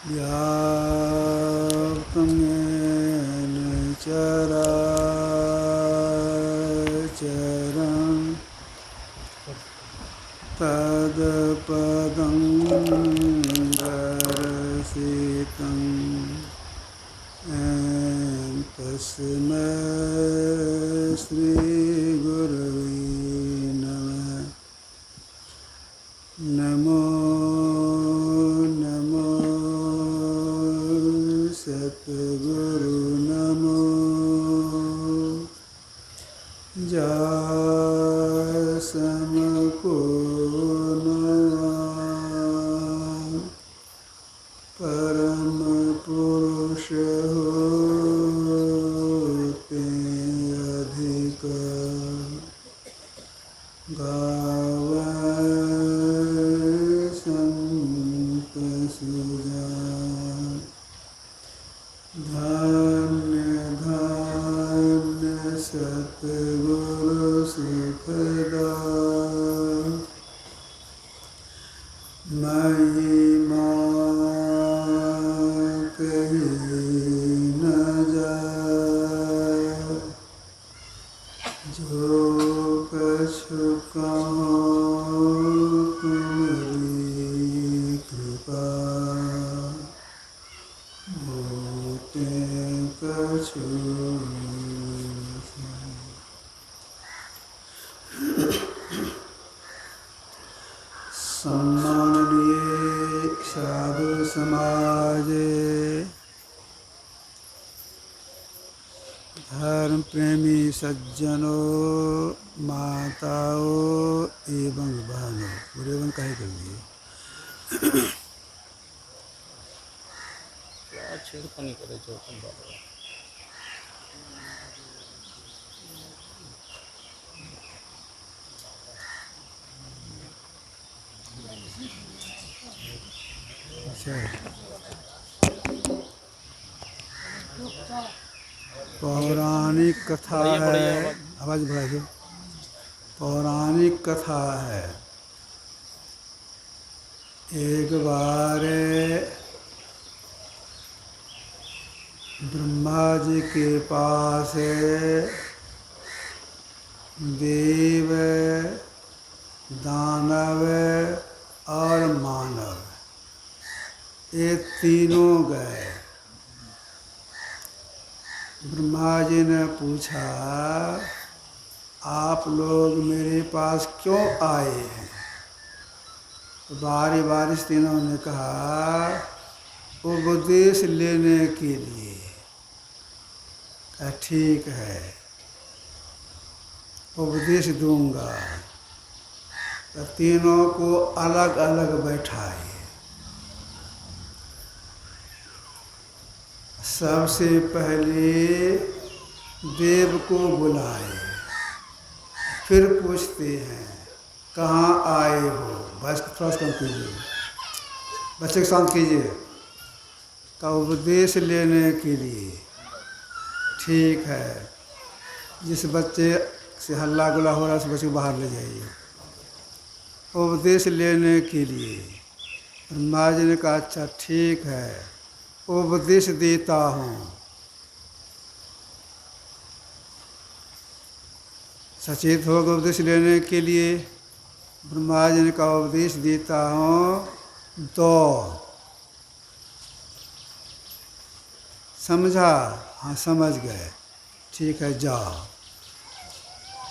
व्याप्तं येन चराचरं तत्पदं दर्शितं तस्मै श्रीगुरवे नमः। नमो नमो सद्गुरु नमो जासमको नमः। परम पुरुष होते अधिक गावै संत सुजान। धन्य धन्य सतगुरु सुखदान। महिमा कही न जाए, जो कछु कहूँ तुम्हारी कृपा। होते कछु सम्माननीय साधु समाज, धर्म प्रेमी सज्जनों, माताओं एवं बहनों, पूरे एवं कहे कर दिए। क्या छेड़खानी करे जो तुम बाबा। अच्छा, पौराणिक कथा है। आवाज बढ़ा दो। पौराणिक कथा है। एक बार ब्रह्मा जी के पास देव, दानव और मानव, ये तीनों गए। ब्रह्मा जी ने पूछा, आप लोग मेरे पास क्यों आए हैं? तो बारी बारी तीनों ने कहा, उपदेश लेने के लिए। कहा ठीक है, उपदेश दूंगा। तो तीनों को अलग अलग बैठाए। सबसे पहले देव को बुलाए, फिर पूछते हैं कहाँ आए हो। बस थोड़ा सा कम कीजिए, बच्चे को शांत कीजिए। का उपदेश लेने के लिए। ठीक है, जिस बच्चे से हल्ला गुल्ला हो रहा है उस बच्चे को बाहर ले जाइए। उपदेश लेने के लिए ब्रह्मा जी ने कहा अच्छा ठीक है, उपदेश देता हूँ। सचेत होगा उपदेश लेने के लिए। ब्रह्मा जी ने कहा उपदेश देता हूँ, तो समझा? हाँ समझ गए, ठीक है जाओ।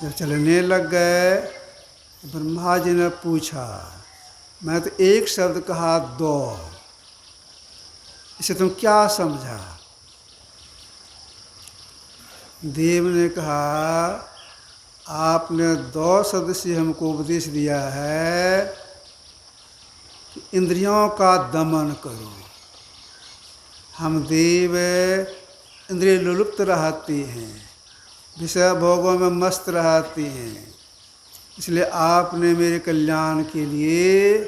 जब चलने लग गए, ब्रह्मा जी ने पूछा, मैं तो एक शब्द कहा दो, इसे तुम क्या समझा? देव ने कहा, आपने दो शब्द से हमको उपदेश दिया है कि इंद्रियों का दमन करो। हम देव इंद्रिय लुप्त रहते हैं, विषय भोगों में मस्त रहते हैं, इसलिए आपने मेरे कल्याण के लिए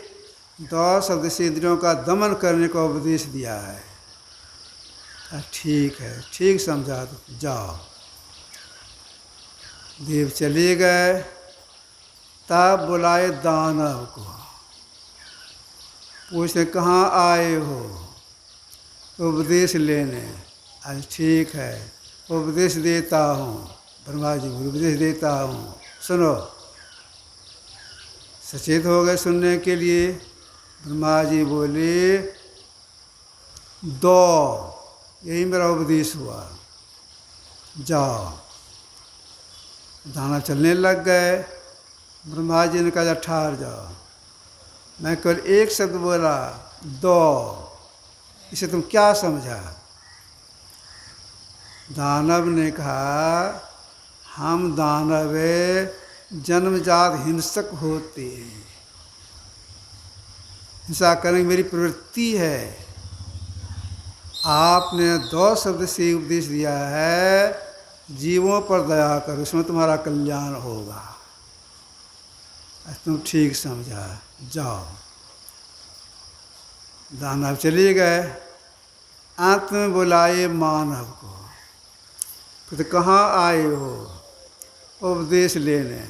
दो शब्द से इंद्रियों का दमन करने का उपदेश दिया है। ठीक है, ठीक समझा, तो जाओ। देव चले गए। तब बुलाए दानव को, पूछते कहाँ आए हो? उपदेश लेने। आज ठीक है, उपदेश देता हूँ। ब्रह्मा जी बोले उपदेश देता हूँ, सुनो। सचेत हो गए सुनने के लिए। ब्रह्मा जी बोले दो, यही मेरा उपदेश हुआ, जाओ। दाना चलने लग गए। ब्रह्मा जी ने कहा ठहर जाओ, मैं केवल एक शब्द बोला, दो। इसे तुम क्या समझा? दानव ने कहा हम दानव जन्मजात हिंसक होते हैं, हिंसा करने की मेरी प्रवृत्ति है। आपने दो शब्द से उपदेश दिया है, जीवों पर दया करो, उसमें तुम्हारा कल्याण होगा। तुम ठीक समझा, जाओ। दानव चले गए। अंत में बुलाए मानव को, तो कहाँ आए हो? उपदेश लेने।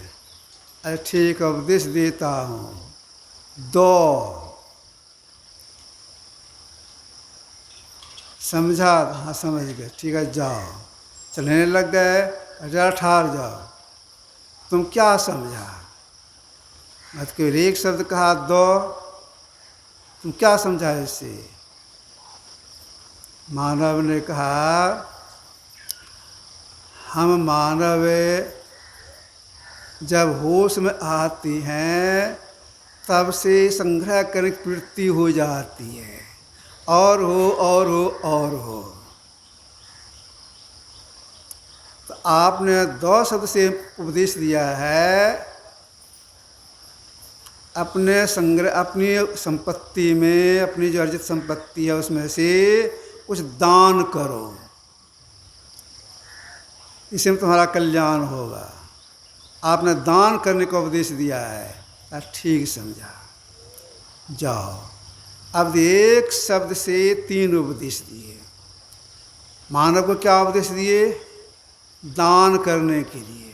अरे ठीक है, उपदेश देता हूँ, दो। समझा? हाँ समझ गए, ठीक है जाओ। चलने लग गए। अरे ठहर जाओ, तुम क्या समझा? मैं तो केवल एक शब्द कहा, दो। तुम क्या समझा इससे? मानव ने कहा हम मानव जब होश में आती हैं तब से संग्रह करने की प्रवृत्ति हो जाती है, और हो और हो और हो। तो आपने दो शब्द से उपदेश दिया है, अपने संग्रह, अपनी संपत्ति में, अपनी जो अर्जित संपत्ति है उसमें से कुछ दान करो, इससे तुम्हारा कल्याण होगा। आपने दान करने का उपदेश दिया है, ठीक समझा, जाओ। अब एक शब्द से तीन उपदेश दिए। मानव को क्या उपदेश दिए? दान करने के लिए।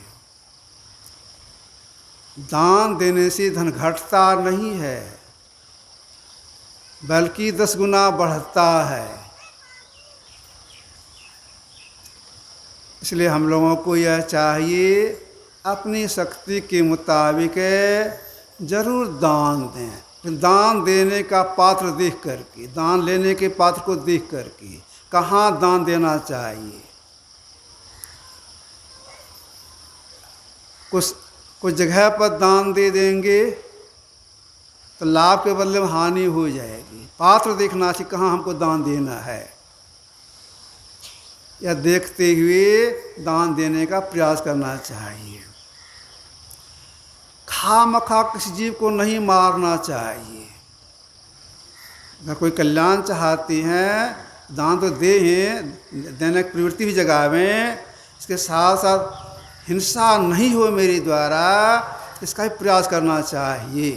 दान देने से धन घटता नहीं है, बल्कि 10 गुना बढ़ता है। इसलिए हम लोगों को यह चाहिए अपनी शक्ति के मुताबिक जरूर दान दें। दान देने का पात्र देख करके, दान लेने के पात्र को देख करके कहाँ दान देना चाहिए। कुछ जगह पर दान दे देंगे तो लाभ के बदले में हानि हो जाएगी। पात्र देखना चाहिए कहाँ हमको दान देना है, या देखते हुए दान देने का प्रयास करना चाहिए। खामखा किसी जीव को नहीं मारना चाहिए। अगर कोई कल्याण चाहती हैं, दान तो दे हैं, देने की प्रवृत्ति भी जगावें, इसके साथ साथ हिंसा नहीं हो मेरे द्वारा, इसका भी प्रयास करना चाहिए।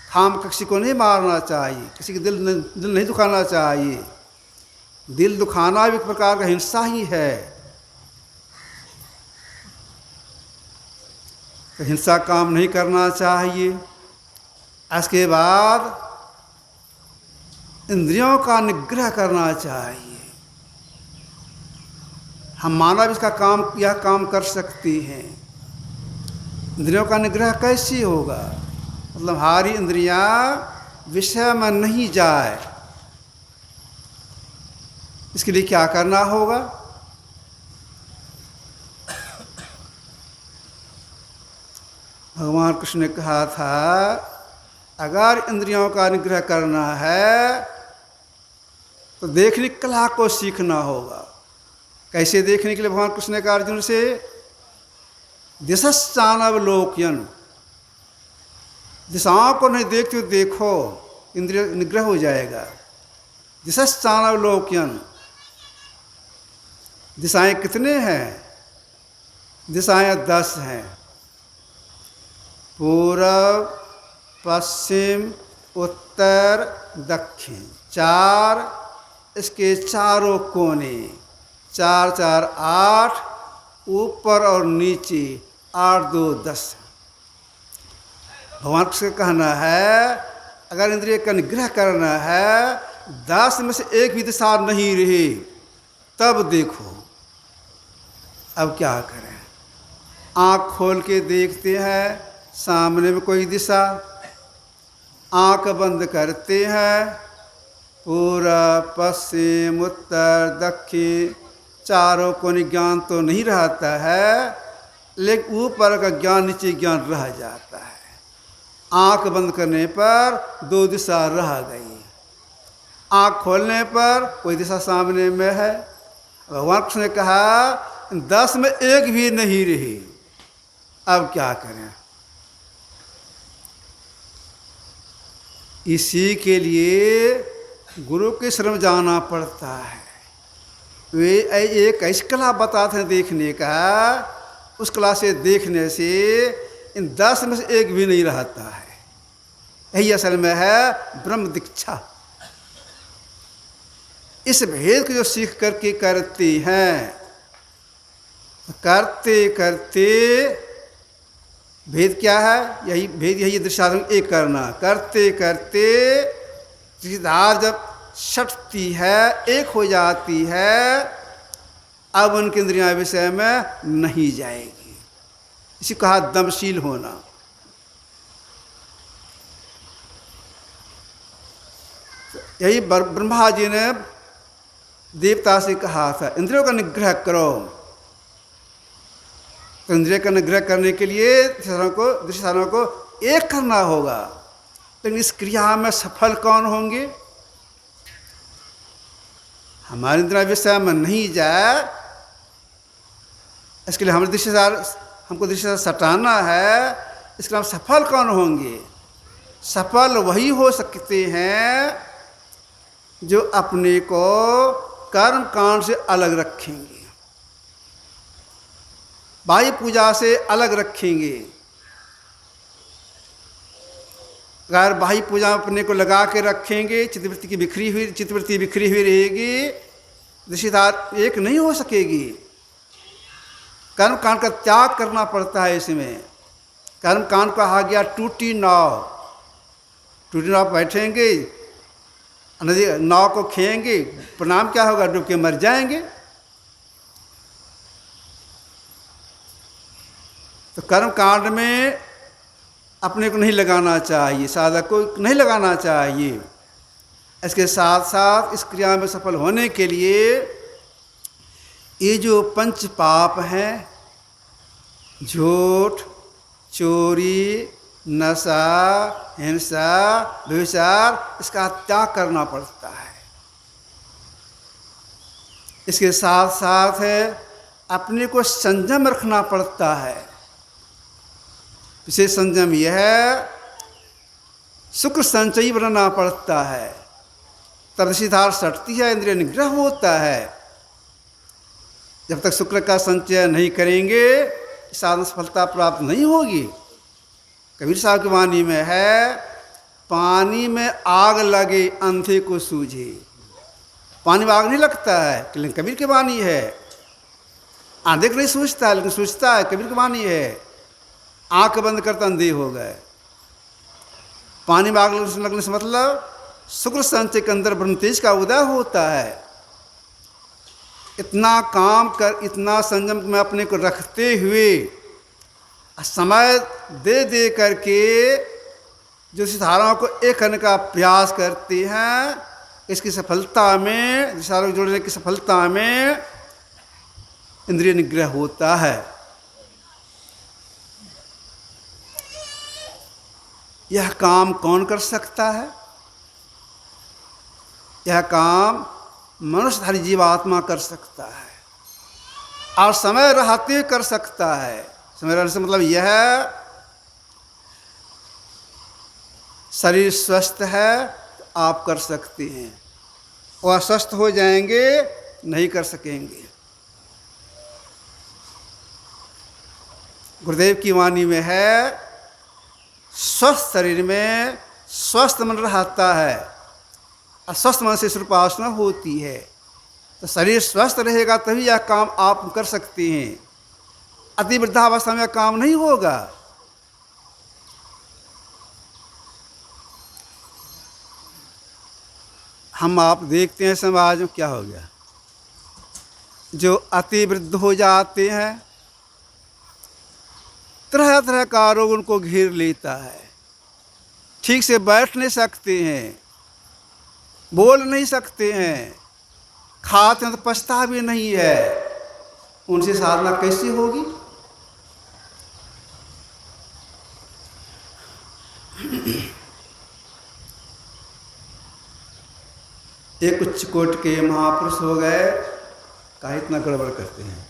खामखा किसी को नहीं मारना चाहिए, किसी के दिल नहीं दुखाना चाहिए। दिल दुखाना भी एक प्रकार का हिंसा ही है। तो हिंसा काम नहीं करना चाहिए। इसके बाद इंद्रियों का निग्रह करना चाहिए। हम मानव इसका काम, यह काम कर सकती हैं। इंद्रियों का निग्रह कैसे होगा? मतलब हमारी इंद्रियां विषय में नहीं जाए, इसके लिए क्या करना होगा? भगवान कृष्ण ने कहा था अगर इंद्रियों का निग्रह करना है तो देखने की कला को सीखना होगा। कैसे देखने के लिए? भगवान कृष्ण ने कहा अर्जुन से दिशश्चानवलोकयन्, दिशाओं को नहीं देखते हो देखो, इंद्रिय निग्रह हो जाएगा। दिशश्चानवलोकयन्, दिशाएं कितने हैं? दिशाएं 10 हैं। पूर्व, पश्चिम, उत्तर, दक्षिण, 4। इसके चारों कोने, 4 4 8, ऊपर और नीचे 8 2 10। भगवान से कहना है अगर इंद्रिय का निग्रह करना है 10 में से एक भी दिशा नहीं रही, तब देखो। अब क्या करें? आँख खोल के देखते हैं, सामने में कोई दिशा। आँख बंद करते हैं, पूरब पश्चिम उत्तर दक्षिण चारों कोने ज्ञान तो नहीं रहता है, लेकिन ऊपर का ज्ञान नीचे ज्ञान रह जाता है। आँख बंद करने पर 2 दिशा रह गई, आँख खोलने पर कोई दिशा सामने में है। भगवान कृष्ण ने कहा 10 में एक भी नहीं रही, अब क्या करें? इसी के लिए गुरु के शरण जाना पड़ता है। वे एक ऐसी कला बताते हैं देखने का, उस कला से देखने से इन 10 में से एक भी नहीं रहता है। यही असल में है ब्रह्म दीक्षा। इस भेद को जो सीख करके करते हैं, करते करते भेद क्या है? यही भेद, यही दृष्टांत एक करना। करते करते धार जब सटती है, एक हो जाती है, अब उनकी इंद्रियां विषय में नहीं जाएगी। इसी कहा दमशील होना। यही ब्रह्मा जी ने देवता से कहा था इंद्रियों का निग्रह करो। तो इंद्रिय का निग्रह करने के लिए दृष्टानों को एक करना होगा, लेकिन इस क्रिया में सफल कौन होंगे? हमारे इंद्रिय विषय में नहीं जाए, इसके लिए हमको दृष्टि सटाना है। इसके लिए हम सफल कौन होंगे? सफल वही हो सकते हैं जो अपने को कर्म कांड से अलग रखेंगे, बाह्य पूजा से अलग रखेंगे। अगर बाह्य पूजा अपने को लगा के रखेंगे, चित्तवृत्ति बिखरी हुई रहेगी, दृष्टिधार एक नहीं हो सकेगी। कर्म कांड का त्याग करना पड़ता है। इसमें कर्म कांड को कहा गया टूटी नाव। टूटी नाव बैठेंगे, नदी नाव को खेएंगे, परिणाम क्या होगा? डूब के मर जाएंगे। तो कर्म कांड में अपने को नहीं लगाना चाहिए, साधक को नहीं लगाना चाहिए। इसके साथ साथ इस क्रिया में सफल होने के लिए ये जो 5 पाप हैं, झूठ, चोरी, नशा, हिंसा, व्यभिचार, इसका त्याग करना पड़ता है। इसके साथ साथ अपने को संयम रखना पड़ता है। विशेष संयम यह है, शुक्र संचयी बनना पड़ता है, तब दृष्टिधार सटती है, इंद्रिय निग्रह होता है। जब तक शुक्र का संचय नहीं करेंगे, साधन सफलता प्राप्त नहीं होगी। कबीर साहब की वाणी में है, पानी में आग लगे अंधे को सूझे। पानी में आग नहीं लगता है, लेकिन कबीर की वाणी है। आंधे को नहीं सूझता है, लेकिन सूझता है, कबीर की वाणी है। आंख बंद करता अंधे हो गए। पानी में आग लगने से मतलब शुक्र संचय के अंदर ब्रह्म तेज का उदय होता है। इतना काम कर, इतना संयम में अपने को रखते हुए समय दे दे करके जो धाराओं को एक करने का प्रयास करते हैं, इसकी सफलता में, धाराओं को जोड़ने की सफलता में इंद्रिय निग्रह होता है। यह काम कौन कर सकता है? यह काम मनुष्यधारी जीवात्मा कर सकता है, और समय रहते कर सकता है। समय रहने से मतलब यह शरीर स्वस्थ है तो आप कर सकते हैं, और अस्वस्थ हो जाएंगे नहीं कर सकेंगे। गुरुदेव की वाणी में है, स्वस्थ शरीर में स्वस्थ मन रहता है, अस्वस्थ मन से उपासना होती है। तो शरीर स्वस्थ रहेगा तभी यह काम आप कर सकते हैं। अति वृद्धावस्था में यह काम नहीं होगा। हम आप देखते हैं समाज में क्या हो गया, जो अति वृद्ध हो जाते हैं, तरह तरह का रोग उनको घेर लेता है, ठीक से बैठ नहीं सकते हैं, बोल नहीं सकते हैं, खाते हैं तो पछता भी नहीं है। उनसे साधना कैसी होगी? एक उच्च कोट के महापुरुष हो गए, कहा इतना गड़बड़ करते हैं।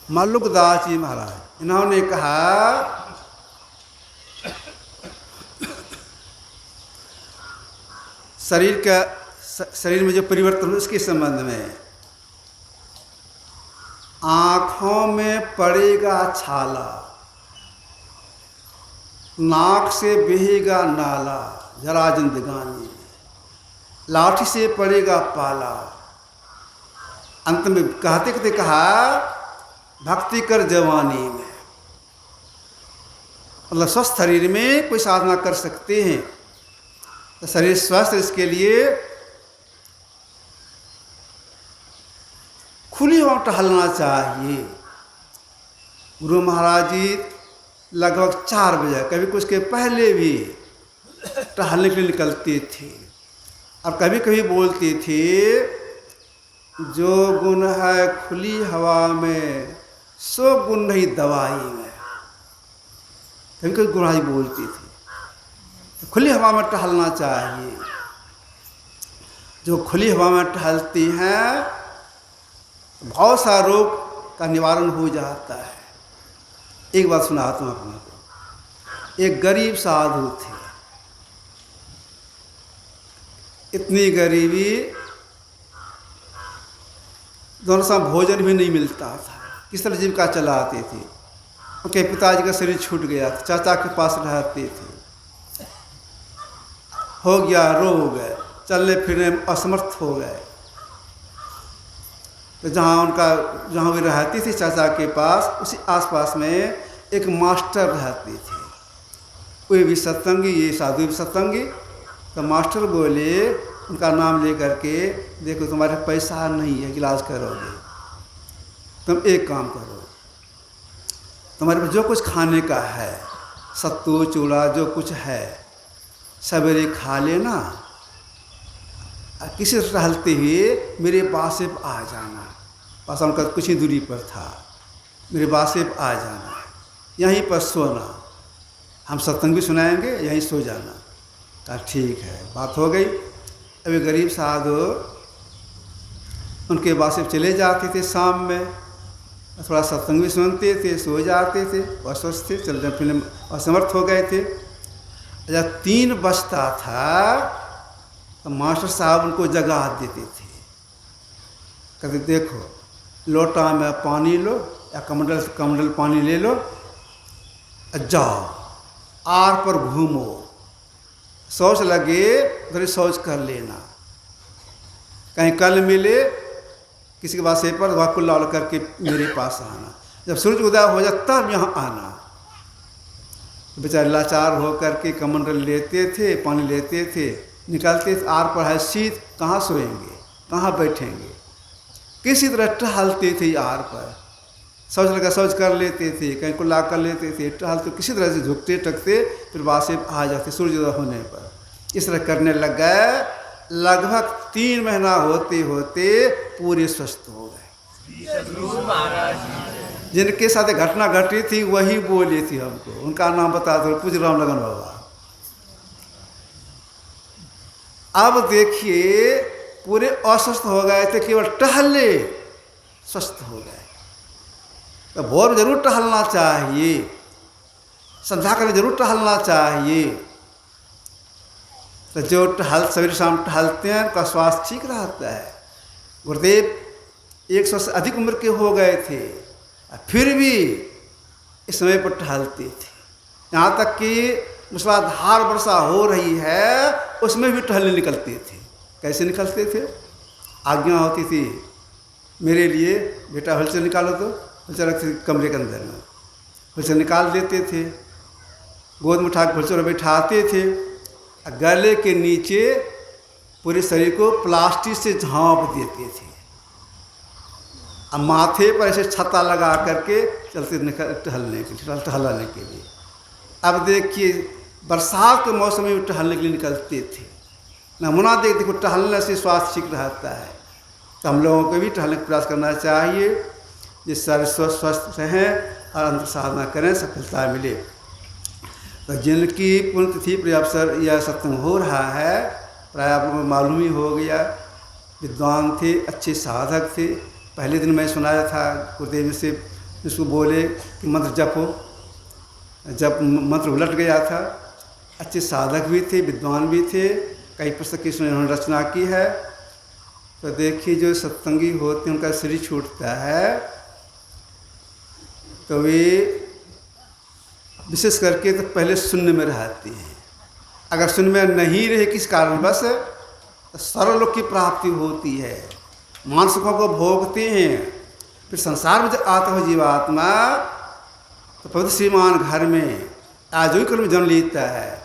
मल्लुकदास जी महाराज, इन्होंने कहा शरीर में जो परिवर्तन हो उसके संबंध में, आँखों में पड़ेगा छाला, नाक से बहेगा नाला, जरा जिंदगानी, लाठी से पड़ेगा पाला। अंत में कहते कहते कहा भक्ति कर जवानी में, मतलब स्वस्थ शरीर में कोई साधना कर सकते हैं। तो शरीर स्वस्थ, इसके लिए खुली हवा टहलना चाहिए। गुरु महाराज जी लगभग 4 बजे, कभी कुछ के पहले भी टहलने के लिए निकलते थे, और कभी कभी बोलते थे, जो गुण है खुली हवा में सो गुण नहीं दवाई में। कभी कभी गुरु महाराज बोलते थे तो खुली हवा में टहलना चाहिए। जो खुली हवा में टहलती हैं बहुत सा रोग का निवारण हो जाता है। एक बात सुनाता हूँ आपको। एक गरीब साधु थे, इतनी गरीबी, दोनों समय भोजन भी नहीं मिलता था, किस तरह जीविका चलाते थे। उनके पिताजी का शरीर छूट गया था, चाचा के पास रहते थे, हो गया रोग, चलने फिरने में असमर्थ हो गए। तो जहाँ वे रहती थी चाचा के पास, उसी आसपास में एक मास्टर रहते थे, वे भी सत्संगी, ये साधु भी सत्संगी। तो मास्टर बोले, उनका नाम लेकर के, देखो तुम्हारे पैसा नहीं है इलाज करोगे, तुम एक काम करो, तुम्हारे पास जो कुछ खाने का है, सत्तू चूड़ा जो कुछ है, सवेरे खा लेना, किसी से टहलते हुए मेरे पास से आ जाना। पास उनका कुछ ही दूरी पर था, मेरे पास से आ जाना, यहीं पर सोना, हम सत्संग भी सुनाएंगे, यहीं सो जाना। कहा ठीक है, बात हो गई। अभी गरीब साधु उनके पास से चले जाते थे, शाम में थोड़ा सत्संग भी सुनते थे, सो जाते थे, अस्वस्थ थे, चलने फिरने असमर्थ हो गए थे। जब 3 बजता था तो मास्टर साहब उनको जगा देते थे, कहते देखो लोटा में पानी लो या कमंडल पानी ले लो, जाओ आर पर घूमो, शौच लगे उधर शौच कर लेना, कहीं कल मिले किसी के पास से पर वहाँ कुल्ला करके मेरे पास आना, जब सूरज उदय हो जाए तब यहाँ आना। बेचारे लाचार हो करके कमंडल लेते थे, पानी लेते थे, निकलते थे, आर पर है शीत, कहाँ सोएंगे, कहाँ बैठेंगे, किसी तरह टहलते थे आर पर, शौच लगा शौच कर लेते थे, कहीं कुल्ला कर लेते थे, टहलते किसी तरह से झुकते टकते फिर वासे आ जाते सूर्योदय होने पर। इस तरह करने लग गए, लगभग 3 महीना होते होते पूरे स्वस्थ हो गए। जिनके साथ घटना घटी थी वही बोली थी हमको, उनका नाम बता दो, पूज राम लगन बाबा। अब देखिए पूरे अस्वस्थ हो गए थे, केवल टहले स्वस्थ हो गए। तो भोर जरूर टहलना चाहिए, संध्या करके जरूर टहलना चाहिए। तो जो सवेरे शाम टहलते हैं उनका स्वास्थ्य ठीक रहता है। गुरुदेव 100 से अधिक उम्र के हो गए थे, फिर भी इस समय पर टहलते थे, यहाँ तक कि मूसलाधार वर्षा हो रही है उसमें भी टहलने निकलते थे। कैसे निकलते थे? आज्ञा होती थी मेरे लिए, बेटा हलचल निकालो, तो हलचल रखते थे कमरे के अंदर में, हलचल निकाल देते थे, गोद में उठा के हलचल बैठाते थे, गले के नीचे पूरे शरीर को प्लास्टिक से झाँप देते थे। अब माथे पर ऐसे छत्ता लगा करके चलते टहलने के लिए। अब देखिए बरसात के मौसम में टहलने के लिए निकलते थे। नमूना देखो टहलने से स्वास्थ्य ठीक रहता है। तो हम लोगों को भी टहलने का प्रयास करना चाहिए, जिससे सारे स्वस्थ रहें और अंतर साधना करें, सफलता मिले। तो जिनकी पुण्यतिथि पर अवसर यह सत्संग हो रहा है, प्राय आप लोगों को मालूम ही हो गया। विद्वान थे, अच्छे साधक थे। पहले दिन मैं सुनाया था गुरुदेव से, उसको बोले कि मंत्र जपो, जब मंत्र उलट गया था। अच्छे साधक भी थे, विद्वान भी थे, कई पुस्तक की उन्होंने रचना की है। तो देखिए जो सत्संगी होते हैं उनका शरीर छूटता है तो वे विशेष करके तो पहले शून्य में रहते हैं। अगर शून्य में नहीं रहे किस कारणवश तो सर्वलोक की प्राप्ति होती है, मान सुखों को भोगते हैं। फिर संसार में जब आता हो जीवात्मा तो पवित्र श्रीमान घर में आजोई कर्म जन्म लेता है।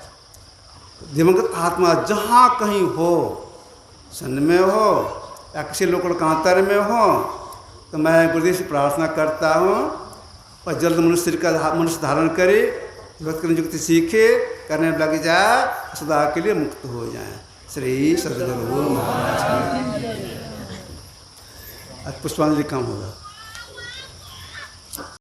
दिवंगत आत्मा जहाँ कहीं हो, शून्य में हो या किसी लोकलोकांतर में हो, तो मैं गुरुदेव से प्रार्थना करता हूँ और जल्द मनुष्य धारण करे, भक्त नियुक्ति सीखे, करने लग जाए, सदा के लिए मुक्त हो जाए। श्री सद्गुरु महाराज। आज पुष्पांजलि कम होगा।